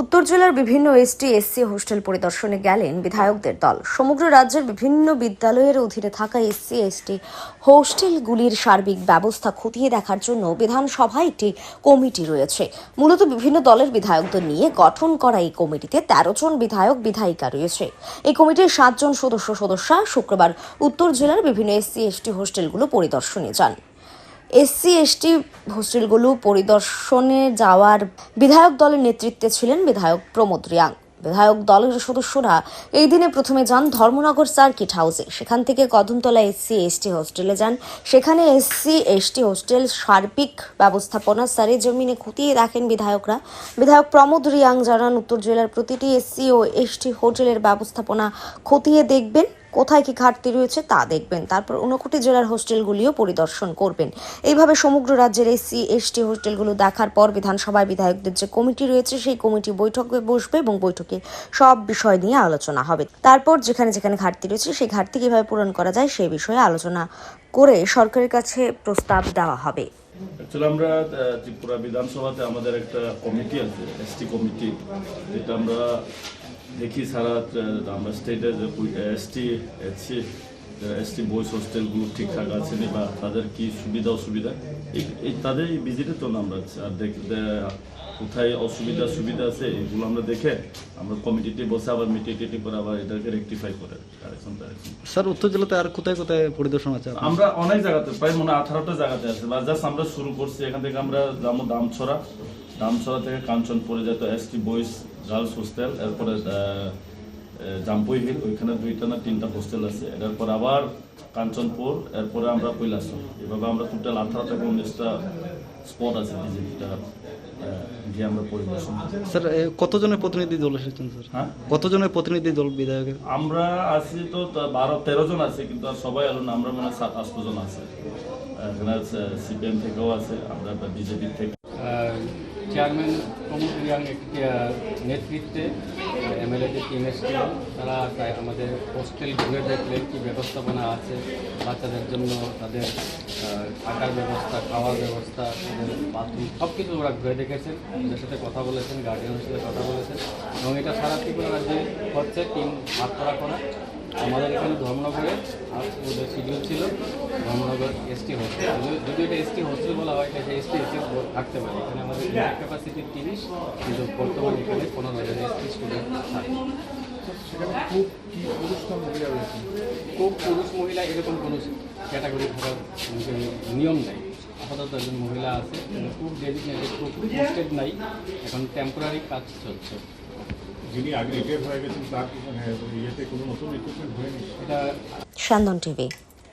উত্তর জেলার বিভিন্ন এসটি এসসি হোস্টেল পরিদর্শনে গেলেন বিধায়কদের দল। সমগ্র রাজ্যের বিভিন্ন বিদ্যালয়ের অধীনে থাকা এসসি এসটি হোস্টেলগুলির সার্বিক ব্যবস্থা খতিয়ে দেখার জন্য বিধানসভায় একটি কমিটি রয়েছে। মূলত বিভিন্ন দলের বিধায়কদের নিয়ে গঠন করা এই কমিটিতে 13 জন বিধায়ক বিধায়িকা রয়েছে। এই কমিটির 7 জন সদস্যা শুক্রবার উত্তর জেলার বিভিন্ন এসসি এসটি হোস্টেলগুলো পরিদর্শনে যান। এসসি এসটি হোস্টেলগুলো পরিদর্শনে যাওয়ার বিধায়ক দলের নেতৃত্বে ছিলেন বিধায়ক প্রমোদ রিয়াং। বিধায়ক দলের সদস্যরা এই দিনে প্রথমে যান ধর্মনগর সার্কিট হাউসে, সেখান থেকে কদমতলা এসসি এসটি হোস্টেলে যান। সেখানে এসসি এসটি হোস্টেল সার্বিক ব্যবস্থাপনা সরেজমিনে খতিয়ে দেখেন বিধায়করা। বিধায়ক প্রমোদ রিয়াং জানান, উত্তর জেলার প্রতিটি এসসি ও এসটি হোটেলের ব্যবস্থাপনা খতিয়ে দেখবেন, কোথায় কি ঘাটতি রয়েছে তা দেখবেন। তারপর 59 জেলার হোস্টেলগুলিও পরিদর্শন করবেন। এইভাবে সমগ্র রাজ্যের এসসি এসটি হোস্টেলগুলো দেখার পর বিধানসভায় বিধায়কদের যে কমিটি রয়েছে সেই কমিটি বৈঠকে বসবে এবং বৈঠকে সব বিষয় নিয়ে আলোচনা হবে। তারপর যেখানে যেখানে ঘাটতি রয়েছে সেই ঘাটতি কিভাবে পূরণ করা যায় সেই বিষয়ে আলোচনা করে সরকারের কাছে প্রস্তাব দেওয়া হবে। অ্যাকচুয়ালি আমরা ত্রিপুরা বিধানসভাতে আমাদের একটা কমিটি আছে, এসটি কমিটি, যেটা আমরা দেখি সারা আমরা স্টেটের যে এসটি বয়েজ হোস্টেলগুলো ঠিকঠাক আছে বা তাদের কি সুবিধা অসুবিধা, এই তাদের এই ভিজিটের জন্য আমরা আর কোথায় অসুবিধা সুবিধা আছে এগুলো আমরা দেখে আমরা কমিটিতে বসে আবার মিটিং করে আবার এটাকে রেকটিফাই করে স্যার। উত্তর জেলাতে আর কোথায় কোথায় পরিদর্শন আছে? আমরা অনেক জায়গাতে প্রায় 18টা জায়গাতে আছে, জাস্ট আমরা শুরু করছি। এখান থেকে আমরা যাবো দামছড়া থেকে কাঞ্চনপুরে যেত এসটি বয়েজ গার্লস হোস্টেল, এরপরে জাম্পুই হিল, ওইখানে 2টা না 3টা হোস্টেল আছে। এরপর আবার কাঞ্চনপুর, এরপরে আমরা কৈলাসর। এভাবে আমরা টোটাল 18 থেকে 19টা স্পট আছে যেটা গিয়ে আমরা পরিদর্শন। স্যার, কতজনের প্রতিনিধি দল এসেছেন স্যার? হ্যাঁ, কতজনের প্রতিনিধি দল বিধায়কের? আমরা আছি তো 12-13 জন আছে, কিন্তু আর সবাই এলো না। আমরা মনে হয় 7-8 জন আছে। এখানে সিপিএম থেকেও আছে, আমরা বিজেপি থেকে। চেয়ারম্যান প্রমোদ রিয়াং নেতৃত্বে এমএলএ যে টিম এসেছিল, তারা আমাদের হোস্টেল ঘুরে দেখলেন কী ব্যবস্থাপনা আছে বাচ্চাদের জন্য, তাদের থাকার ব্যবস্থা, খাওয়ার ব্যবস্থা, তাদের বাথরুম, সব কিছু ওরা ঘুরে দেখেছেন, ওদের সাথে কথা বলেছেন, গার্জিয়ানের সাথে কথা বলেছেন। এবং এটা সারা ত্রিপুরা রাজ্যে হচ্ছে টিম ভাগ করা। আমাদের এখানে ধর্মনগরে ওদের শিডিউল ছিল ধর্মনগর এসটি হোস্টেল। যদি এটা এসটি হোস্টেল বলা হয়, এটা এসটি থাকতে পারে। এখানে আমাদের ক্যাপাসিটি 30, কিন্তু বর্তমানে এখানে 15,000 এসটি স্টুডেন্ট থাকে। খুব পুরুষ মহিলা এরকম কোনো ক্যাটাগরি থাকার নিয়ম নেই। আপাতত একজন মহিলা আছে, কিন্তু খুব ডেজিগনেটেড, খুব পোস্টেড নাই। এখন টেম্পোরারি কাজ চলছে। যিনি আগে রিটায়ার হয়ে গেছেন তার ইয়েতে কোনো নতুন রিক্রুটমেন্ট হয়নি। সান্দন টিভি।